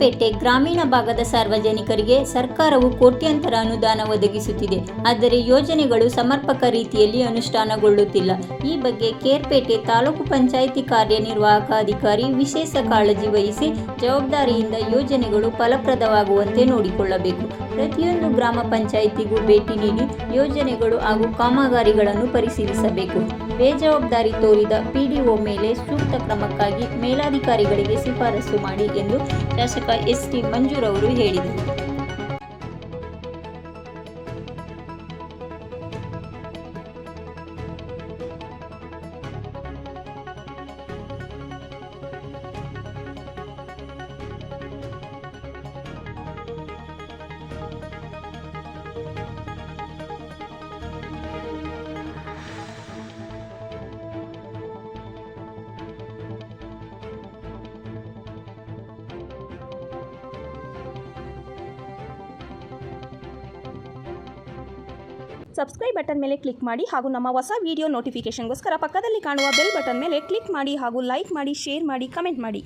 ಕೇರ್ಪೇಟೆ ಗ್ರಾಮೀಣ ಭಾಗದ ಸಾರ್ವಜನಿಕರಿಗೆ ಸರ್ಕಾರವು ಕೋಟ್ಯಾಂತರ ಅನುದಾನ ಒದಗಿಸುತ್ತಿದೆ. ಆದರೆ ಯೋಜನೆಗಳು ಸಮರ್ಪಕ ರೀತಿಯಲ್ಲಿ ಅನುಷ್ಠಾನಗೊಳ್ಳುತ್ತಿಲ್ಲ. ಈ ಬಗ್ಗೆ ಕೇರ್ಪೇಟೆ ತಾಲೂಕು ಪಂಚಾಯಿತಿ ಕಾರ್ಯನಿರ್ವಾಹಕ ಅಧಿಕಾರಿ ವಿಶೇಷ ಕಾಳಜಿ ವಹಿಸಿ ಜವಾಬ್ದಾರಿಯಿಂದ ಯೋಜನೆಗಳು ಫಲಪ್ರದವಾಗುವಂತೆ ನೋಡಿಕೊಳ್ಳಬೇಕು. ಪ್ರತಿಯೊಂದು ಗ್ರಾಮ ಪಂಚಾಯಿತಿಗೂ ಭೇಟಿ ನೀಡಿ ಯೋಜನೆಗಳು ಹಾಗೂ ಕಾಮಗಾರಿಗಳನ್ನು ಪರಿಶೀಲಿಸಬೇಕು. ಬೇಜವಾಬ್ದಾರಿ ತೋರಿದ ಪಿಡಿಒ ಮೇಲೆ ಸೂಕ್ತ ಕ್ರಮಕ್ಕಾಗಿ ಮೇಲಾಧಿಕಾರಿಗಳಿಗೆ ಶಿಫಾರಸು ಮಾಡಿ ಎಂದು ಶಾಸಕ ಎಸ್.ಟಿ. ಮಂಜೂರ್ ಅವರು ಹೇಳಿದರು. ಸಬ್ಸ್ಕ್ರೈಬ್ ಬಟನ್ ಮೇಲೆ ಕ್ಲಿಕ್ ಮಾಡಿ ಹಾಗೂ ನಮ್ಮ ಹೊಸ ವಿಡಿಯೋ ನೋಟಿಫಿಕೇಷನ್ಗೋಸ್ಕರ ಪಕ್ಕದಲ್ಲಿ ಕಾಣುವ ಬೆಲ್ ಬಟನ್ ಮೇಲೆ ಕ್ಲಿಕ್ ಮಾಡಿ ಹಾಗೂ ಲೈಕ್ ಮಾಡಿ, ಶೇರ್ ಮಾಡಿ, ಕಮೆಂಟ್ ಮಾಡಿ.